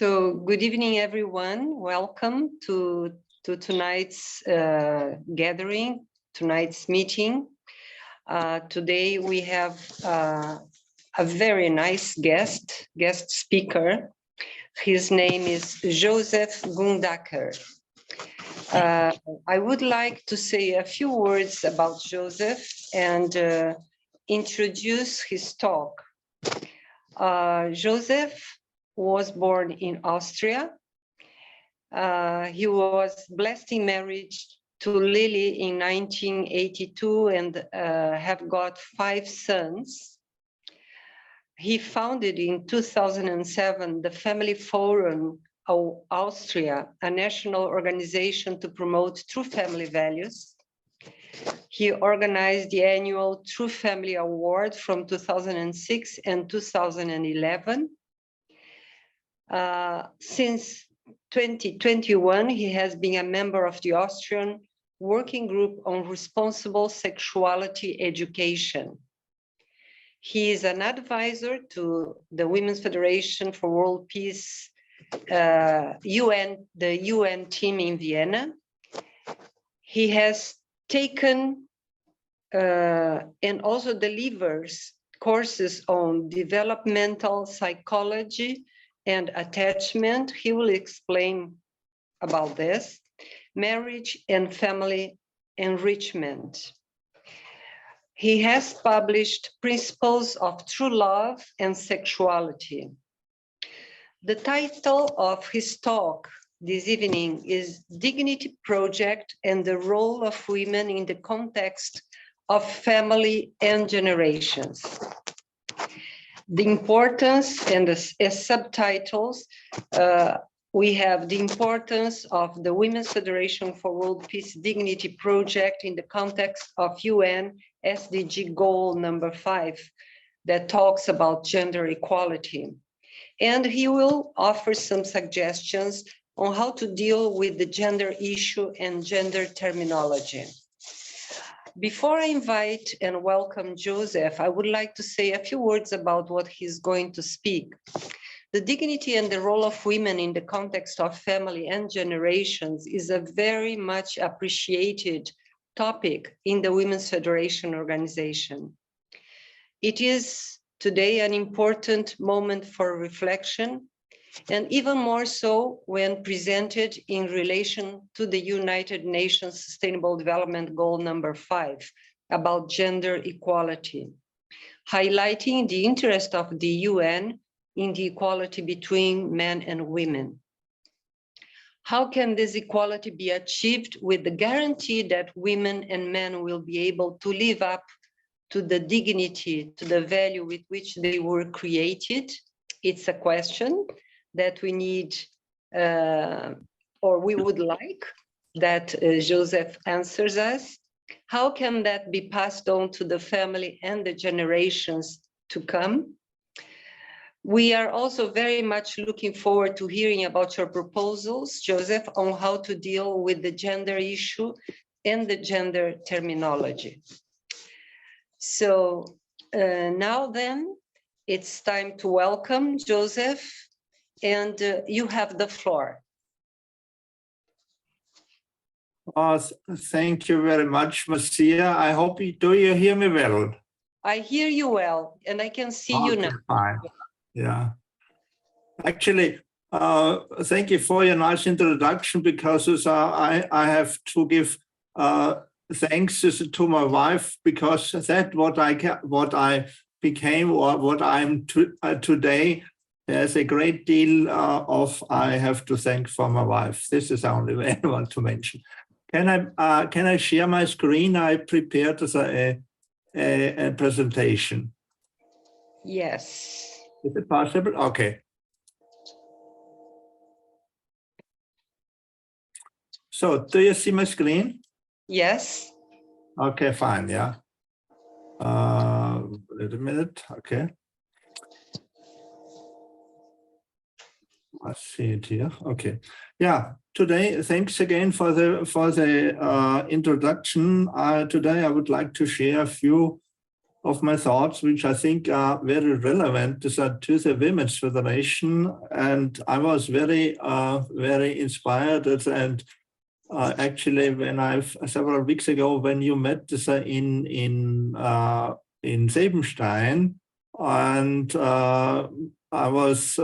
So good evening, everyone. Welcome to tonight's gathering, tonight's meeting. Today we have a very nice guest speaker. His name is Josef Gundacker. I would like to say a few words about Josef and introduce his talk. Josef was born in Austria. He was blessed in marriage to Lily in 1982 and have got 5 sons. He founded in 2007 the Family Forum of Austria, a national organization to promote true family values. He organized the annual True Family Award from 2006 and 2011. Since 2021, he has been a member of the Austrian Working Group on Responsible Sexuality Education. He is an advisor to the Women's Federation for World Peace, the UN team in Vienna. He has taken and also delivers courses on developmental psychology and attachment. He will explain about this, marriage and family enrichment. He has published Principles of True Love and Sexuality. The title of his talk this evening is Dignity Project and the Role of Women in the Context of Family and Generations. The importance, and as subtitles, we have the importance of the Women's Federation for World Peace Dignity Project in the context of UN SDG goal number 5 that talks about gender equality. And he will offer some suggestions on how to deal with the gender issue and gender terminology. Before I invite and welcome Josef, I would like to say a few words about what he's going to speak. The dignity and the role of women in the context of family and generations is a very much appreciated topic in the Women's Federation organization. It is today an important moment for reflection, and even more so when presented in relation to the United Nations Sustainable Development Goal number 5 about gender equality, highlighting the interest of the UN in the equality between men and women. How can this equality be achieved with the guarantee that women and men will be able to live up to the dignity, to the value with which they were created? It's a question that we need, or we would like that Josef answers us. How can that be passed on to the family and the generations to come? We are also very much looking forward to hearing about your proposals, Josef, on how to deal with the gender issue and the gender terminology. So now then, it's time to welcome Josef, and you have the floor. Thank you very much, Marcia. I hope do you hear me well? I hear you well, and I can see you now. Fine. Yeah. Actually, thank you for your nice introduction, because I have to give thanks to my wife, because that what I became or what I'm today. There's a great deal of I have to thank for my wife. This is the only way I want to mention. Can I share my screen? I prepared a presentation. Yes. Is it possible? Okay. So, do you see my screen? Yes. Okay, fine. Yeah. Wait a minute. Okay. I see it here. Okay. Yeah. Today, thanks again for the introduction. Today, I would like to share a few of my thoughts, which I think are very relevant to the Women's Federation. And I was very, very inspired. And actually, when several weeks ago, when you met in Sebenstein, and I was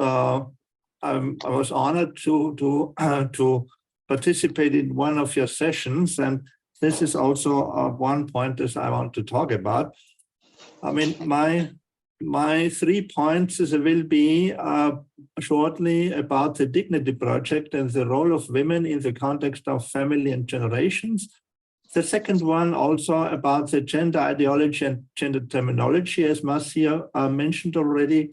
honored to participate in one of your sessions, and this is also one point that I want to talk about. I mean, my 3 points will be shortly about the Dignity Project and the role of women in the context of family and generations. The second one also about the gender ideology and gender terminology, as Marcia mentioned already.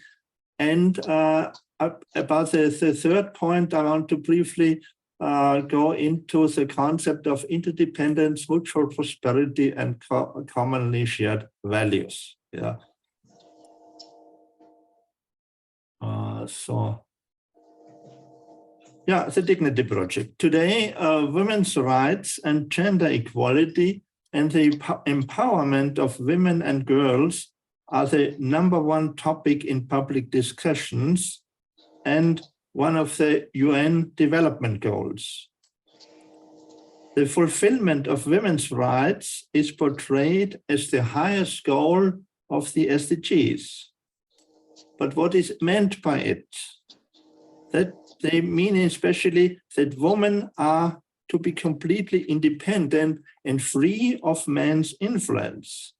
And about the third point, I want to briefly go into the concept of interdependence, mutual prosperity, and commonly shared values. Yeah. The Dignity Project. Today, women's rights and gender equality and the empowerment of women and girls are the #1 topic in public discussions and one of the UN development goals. The fulfillment of women's rights is portrayed as the highest goal of the SDGs. But what is meant by it? That they mean especially that women are to be completely independent and free of man's influence.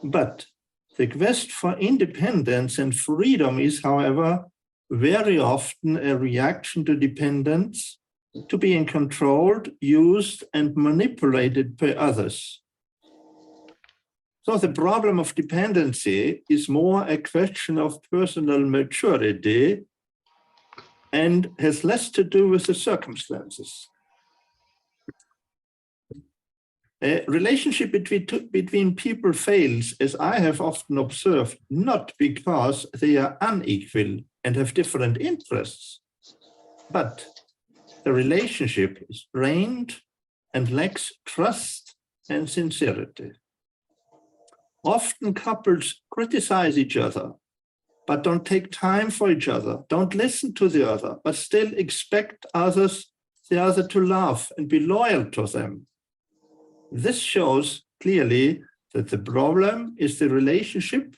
But the quest for independence and freedom is, however, very often a reaction to dependence, to being controlled, used, and manipulated by others. So the problem of dependency is more a question of personal maturity and has less to do with the circumstances. A relationship between people fails, as I have often observed, not because they are unequal and have different interests, but the relationship is strained and lacks trust and sincerity. Often couples criticize each other, but don't take time for each other, don't listen to the other, but still expect the other to love and be loyal to them. This shows clearly that the problem is the relationship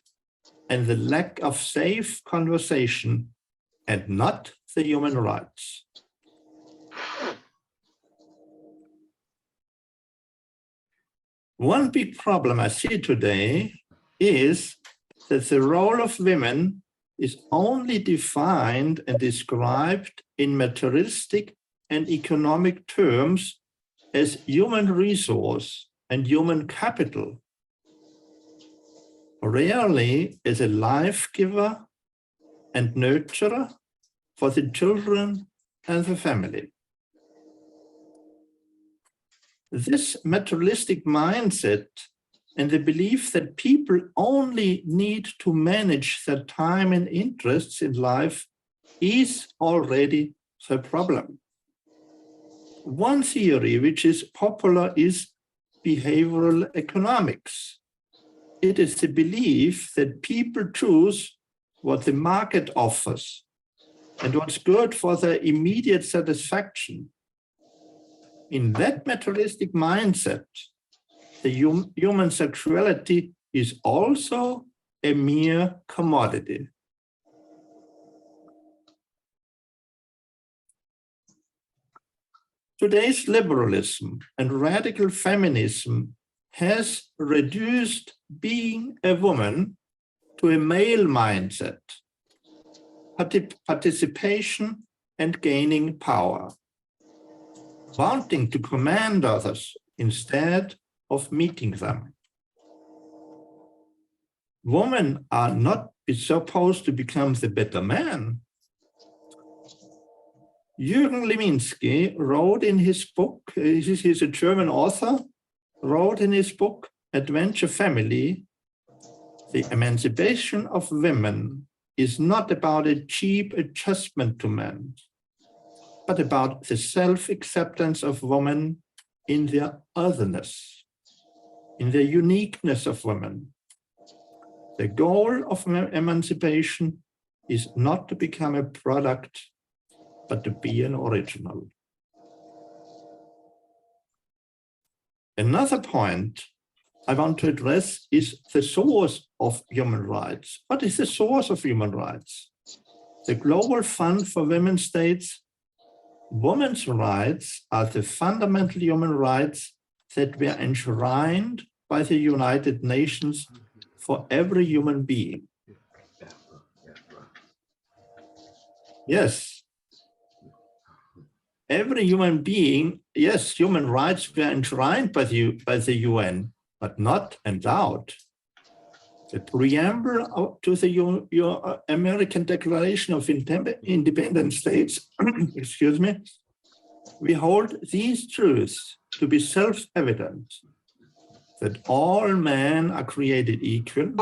and the lack of safe conversation and not the human rights. One big problem I see today is that the role of women is only defined and described in materialistic and economic terms as human resource and human capital, rarely as a life giver and nurturer for the children and the family. This materialistic mindset and the belief that people only need to manage their time and interests in life is already the problem. One theory which is popular is behavioral economics. It is the belief that people choose what the market offers and what's good for their immediate satisfaction. In that materialistic mindset, the human sexuality is also a mere commodity. Today's liberalism and radical feminism has reduced being a woman to a male mindset, participation and gaining power, wanting to command others instead of meeting them. Women are not supposed to become the better man. Jürgen Leminski wrote in his book, he's a German author, wrote in his book, Adventure Family, the emancipation of women is not about a cheap adjustment to men, but about the self-acceptance of women in their otherness, in the uniqueness of women, The goal of emancipation is not to become a product, but to be an original. Another point I want to address is the source of human rights. What is the source of human rights? The Global Fund for Women states, women's rights are the fundamental human rights that were enshrined by the United Nations for every human being. Yes, every human being, yes, human rights were enshrined by the UN, but not endowed. The preamble to the American Declaration of Independent States, excuse me, we hold these truths to be self-evident, that all men are created equal,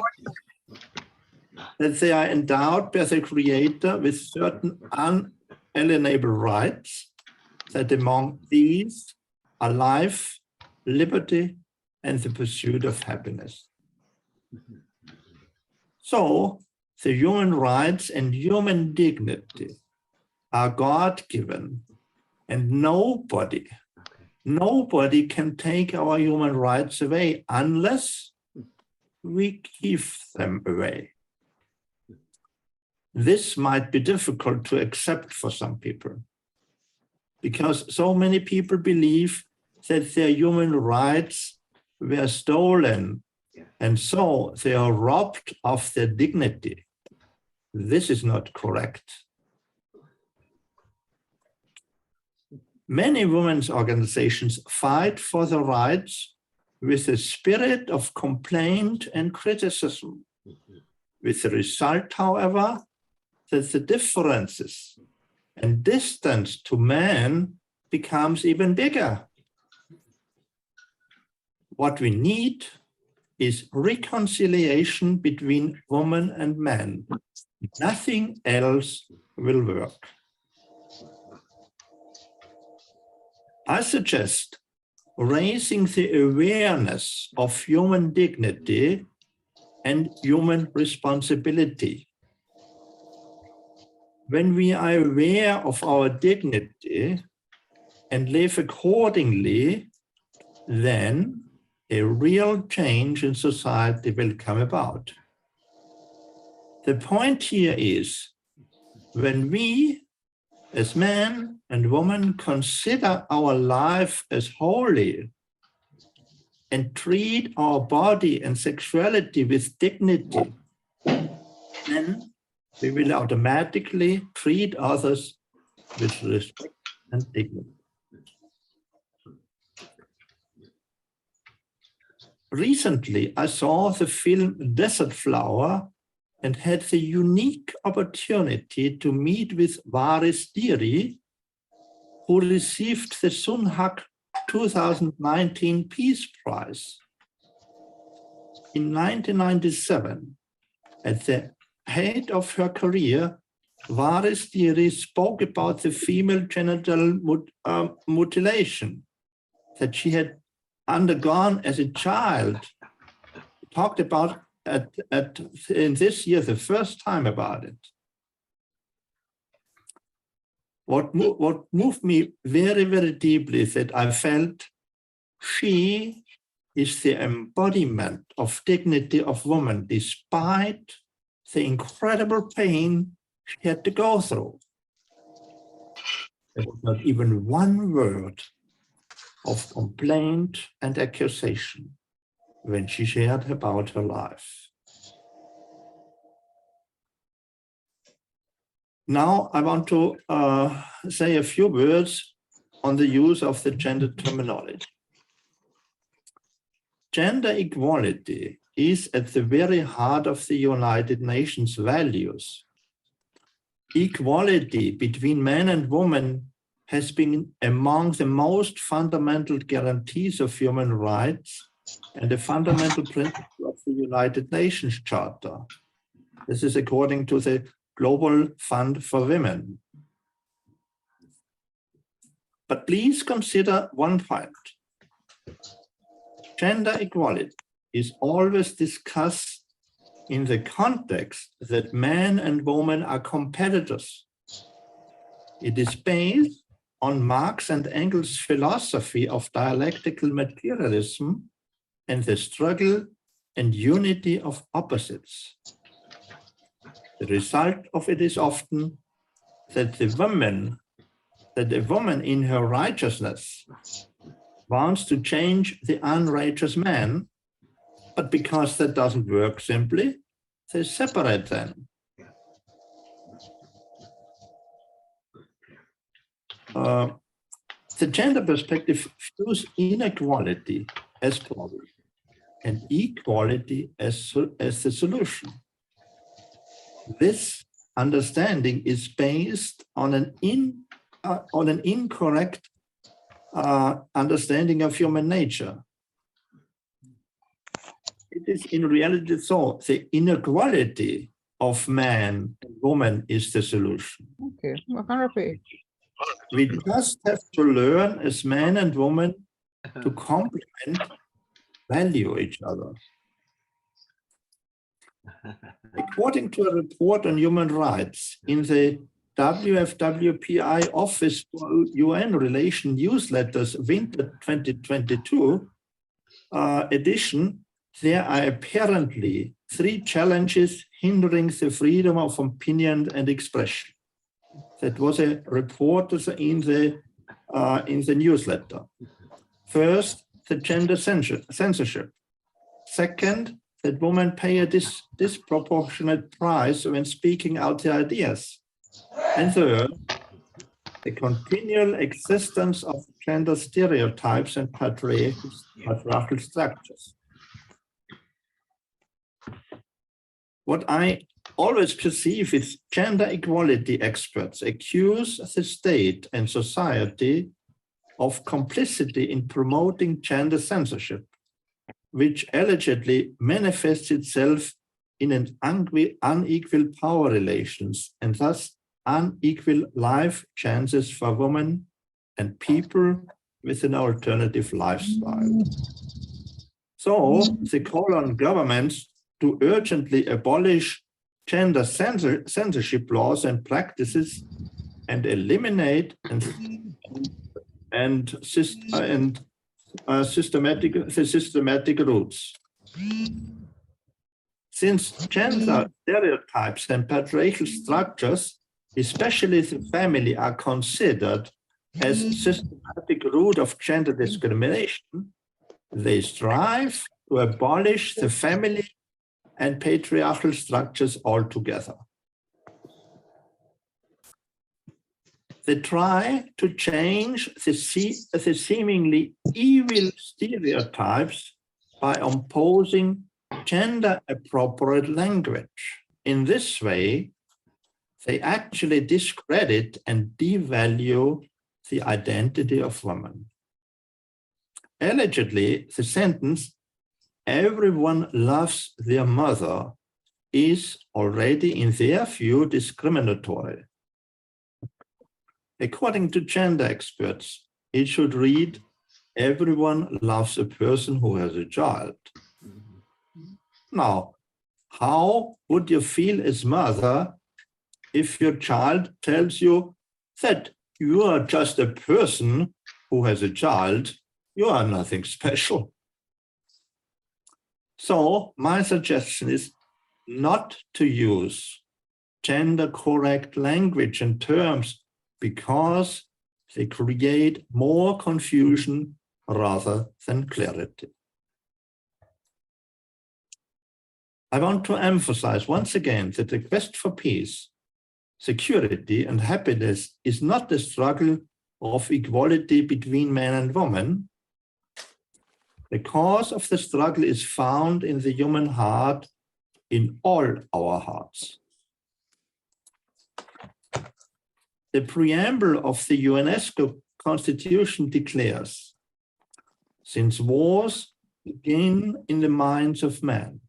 that they are endowed by the Creator with certain unalienable rights, that among these are life, liberty, and the pursuit of happiness. So, the human rights and human dignity are God-given, and nobody can take our human rights away unless we give them away. This might be difficult to accept for some people, because so many people believe that their human rights were stolen, and so they are robbed of their dignity. This is not correct. Many women's organizations fight for the rights with a spirit of complaint and criticism, with the result, however, that the differences and distance to men becomes even bigger. What we need is reconciliation between women and men. Nothing else will work. I suggest raising the awareness of human dignity and human responsibility. When we are aware of our dignity and live accordingly, then a real change in society will come about. The point here is, when we, as men and women, consider our life as holy and treat our body and sexuality with dignity, then we will automatically treat others with respect and dignity. Recently, I saw the film Desert Flower and had the unique opportunity to meet with Varis Diri, who received the Sunhak 2019 Peace Prize. In 1997, at the height of her career, Varis Diri spoke about the female genital mutilation that she had undergone as a child. Talked about in this year the first time about it. What moved me very, very deeply is that I felt she is the embodiment of dignity of woman, despite the incredible pain she had to go through. There was not even one word of complaint and accusation when she shared about her life. Now I want to say a few words on the use of the gender terminology. Gender equality is at the very heart of the United Nations values. Equality between men and women has been among the most fundamental guarantees of human rights and a fundamental principle of the United Nations Charter. This is according to the Global Fund for Women. But please consider one point. Gender equality is always discussed in the context that man and woman are competitors. It is based on Marx and Engels' philosophy of dialectical materialism and the struggle and unity of opposites. The result of it is often that a woman in her righteousness wants to change the unrighteous man, but because that doesn't work simply, they separate them. The gender perspective views inequality as problem and equality as the solution. This understanding is based on an incorrect understanding of human nature. It is in reality so, the inequality of man and woman is the solution. Okay, I can repeat. We just have to learn as man and woman to complement, value each other. According to a report on human rights in the WFWPI Office for UN Relation Newsletters Winter 2022 edition, there are apparently 3 challenges hindering the freedom of opinion and expression. That was a report in the newsletter. First, the gender censorship. Second, that women pay a disproportionate price when speaking out their ideas. And third, the continual existence of gender stereotypes and patriarchal structures. What I always perceive is gender equality experts accuse the state and society of complicity in promoting gender censorship, which allegedly manifests itself in an unequal power relations and thus unequal life chances for women and people with an alternative lifestyle. So they call on governments to urgently abolish gender censorship laws and practices and eliminate systematic roots. Since gender stereotypes and patriarchal structures, especially the family, are considered as systematic root of gender discrimination, they strive to abolish the family and patriarchal structures altogether. They try to change the seemingly evil stereotypes by imposing gender-appropriate language. In this way, they actually discredit and devalue the identity of women. Allegedly, the sentence, "Everyone loves their mother," is already, in their view, discriminatory. According to gender experts, it should read, "Everyone loves a person who has a child." Now, how would you feel as mother if your child tells you that you are just a person who has a child, you are nothing special? So my suggestion is not to use gender-correct language and terms because they create more confusion rather than clarity. I want to emphasize once again that the quest for peace, security, and happiness is not the struggle of equality between man and woman. The cause of the struggle is found in the human heart, in all our hearts. The preamble of the UNESCO Constitution declares, "Since wars begin in the minds of man,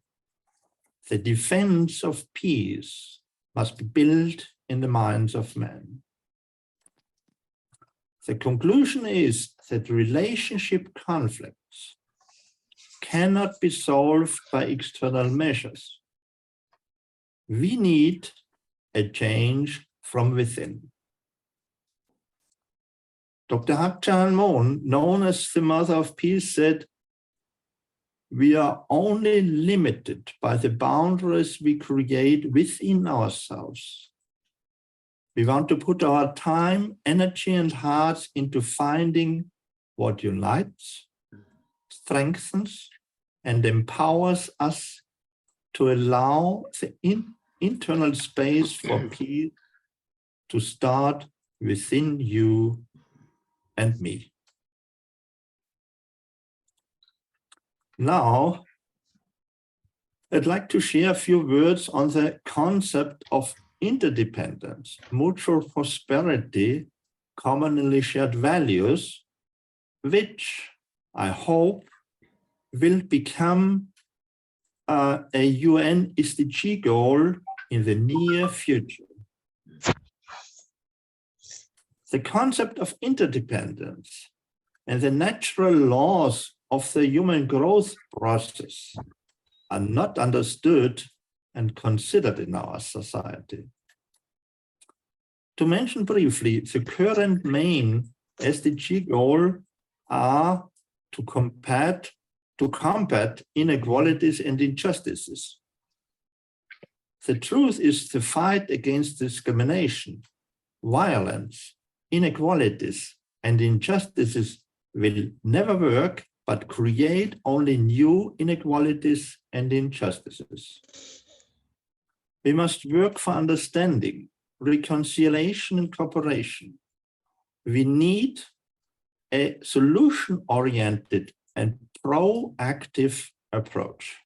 the defense of peace must be built in the minds of men." The conclusion is that relationship conflicts cannot be solved by external measures, We need a change from within. Dr. Hak-Chan Moon, known as the Mother of Peace, said, "We are only limited by the boundaries we create within ourselves. We want to put our time, energy, and hearts into finding what unites, strengthens, and empowers us to allow the internal space for peace to start within you and me." Now, I'd like to share a few words on the concept of interdependence, mutual prosperity, commonly shared values, which I hope will become a UN SDG goal in the near future. The concept of interdependence and the natural laws of the human growth process are not understood and considered in our society. To mention briefly, the current main SDG goal are to combat inequalities and injustices. The truth is the fight against discrimination, violence, inequalities, and injustices will never work, but create only new inequalities and injustices. We must work for understanding, reconciliation, and cooperation. We need a solution-oriented and proactive approach.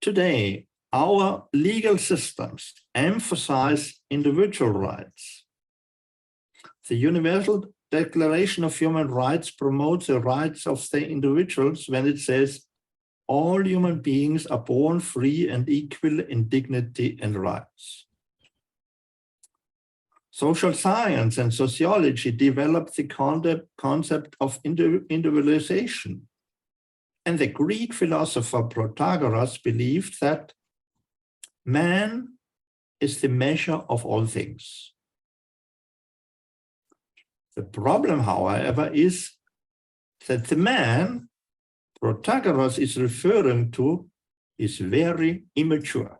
Today, our legal systems emphasize individual rights. The Universal Declaration of Human Rights promotes the rights of the individuals when it says, "All human beings are born free and equal in dignity and rights." Social science and sociology developed the concept of individualization. And the Greek philosopher Protagoras believed that man is the measure of all things. The problem, however, is that the man Protagoras is referring to is very immature.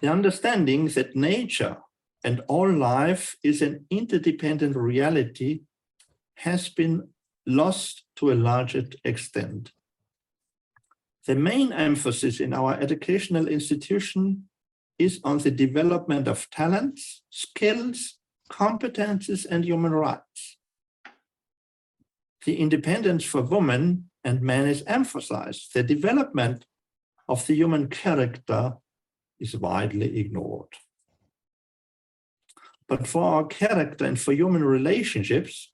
The understanding that nature and all life is an interdependent reality has been lost to a large extent. The main emphasis in our educational institution is on the development of talents, skills, competences, and human rights. The independence for women and men is emphasized. The development of the human character is widely ignored. But for our character and for human relationships,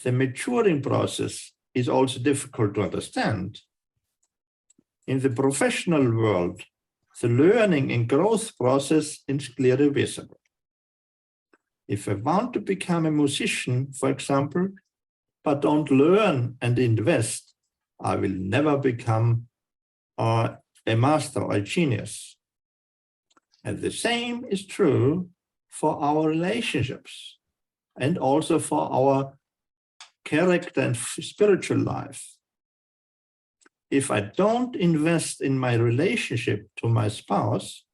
the maturing process is also difficult to understand. In the professional world, the learning and growth process is clearly visible. If I want to become a musician, for example, but don't learn and invest, I will never become a master or a genius. And the same is true for our relationships and also for our character and spiritual life. If I don't invest in my relationship to my spouse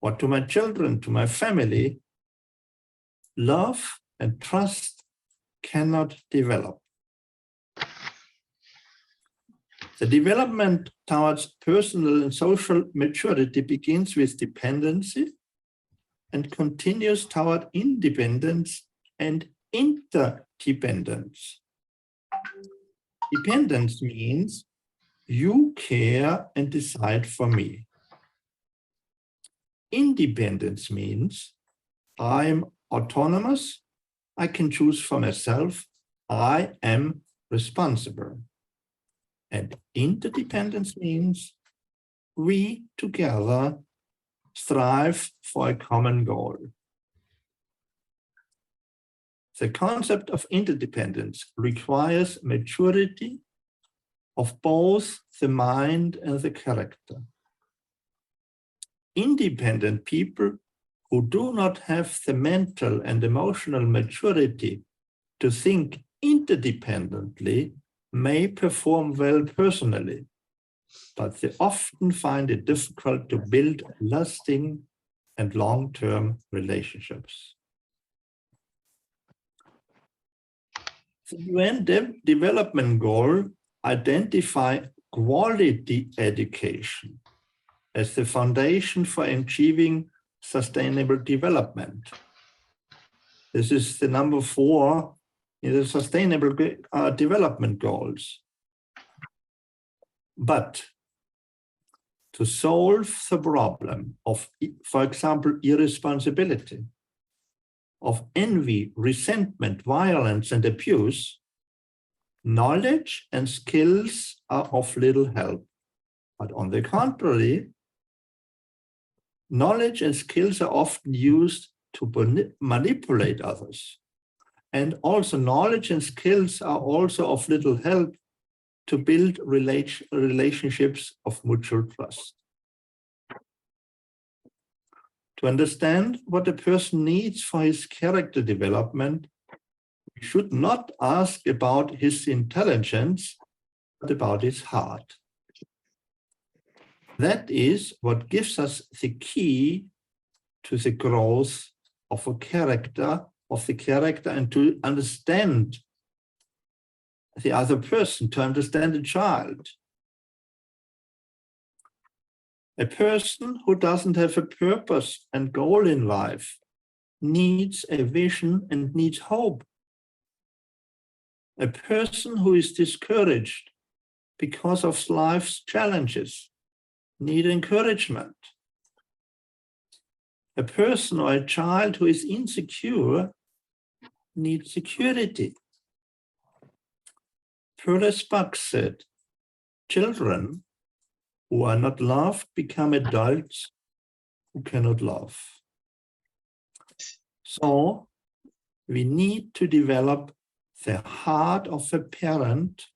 or to my children, to my family, love and trust cannot develop. The development towards personal and social maturity begins with dependency and continues toward independence and interdependence. Dependence means you care and decide for me. Independence means I'm autonomous, I can choose for myself, I am responsible. And interdependence means we together strive for a common goal. The concept of interdependence requires maturity of both the mind and the character. Independent people who do not have the mental and emotional maturity to think interdependently may perform well personally, but they often find it difficult to build lasting and long-term relationships. The UN Development Goal identify quality education as the foundation for achieving sustainable development. This is the number 4 in the Sustainable Development Goals. But to solve the problem of, for example, irresponsibility, of envy, resentment, violence, and abuse, knowledge and skills are of little help. But on the contrary, knowledge and skills are often used to manipulate others. And also knowledge and skills are also of little help to build relationships of mutual trust. To understand what a person needs for his character development, we should not ask about his intelligence, but about his heart. That is what gives us the key to the growth of a character, and to understand the other person, to understand a child. A person who doesn't have a purpose and goal in life needs a vision and needs hope. A person who is discouraged because of life's challenges needs encouragement. A person or a child who is insecure needs security. Perez Buck said, children who are not loved become adults who cannot love. So we need to develop the heart of a parent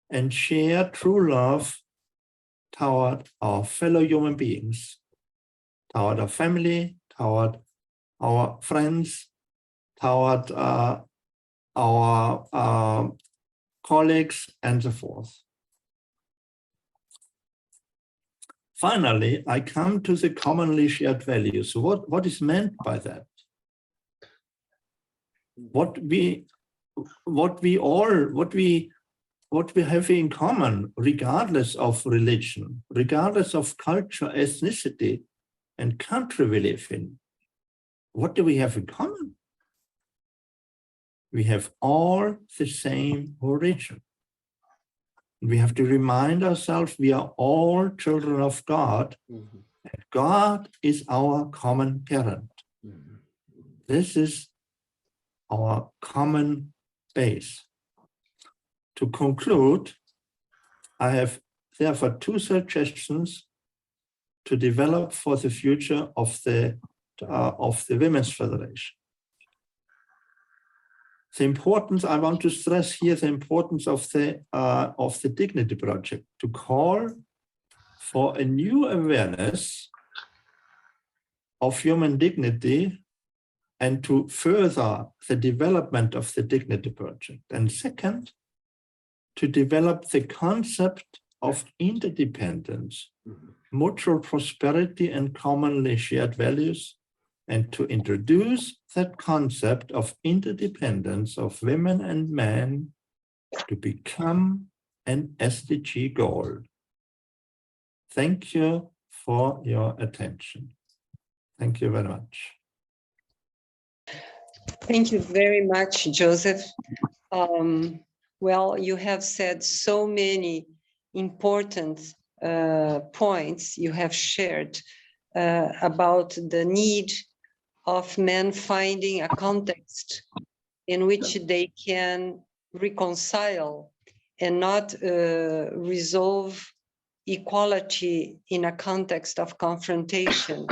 and share true love toward our fellow human beings, toward our family, toward our friends, toward our colleagues, and so forth. Finally, I come to the commonly shared values. What is meant by that? What we have in common, regardless of religion, regardless of culture, ethnicity, and country we live in. What do we have in common? We have all the same origin. We have to remind ourselves we are all children of God, and God is our common parent. This is our common base. To conclude, I have therefore 2 suggestions to develop for the future of the Women's Federation. The importance, I want to stress here the importance of the Dignity Project, to call for a new awareness of human dignity and to further the development of the Dignity Project. And second, to develop the concept of interdependence, mutual prosperity, and commonly shared values, and to introduce that concept of interdependence of women and men to become an SDG goal. Thank you for your attention. Thank you very much. Thank you very much, Joseph. Well, you have said so many important points you have shared about the need of men finding a context in which they can reconcile and not resolve equality in a context of confrontation.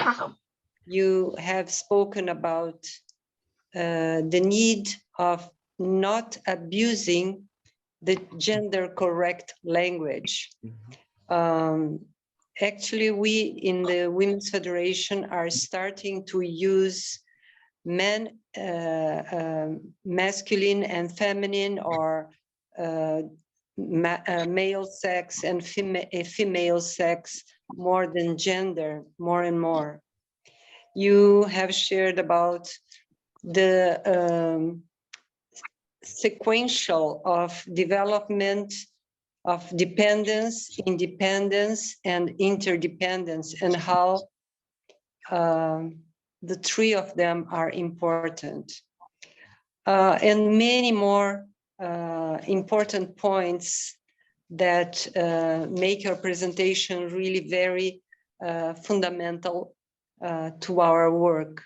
You have spoken about the need of not abusing the gender correct language. Actually, we in the Women's Federation are starting to use masculine and feminine, or male sex and female sex, more than gender, more and more. You have shared about the sequential of development of dependence, independence, and interdependence, and how the three of them are important. And many more important points that make our presentation really very fundamental to our work.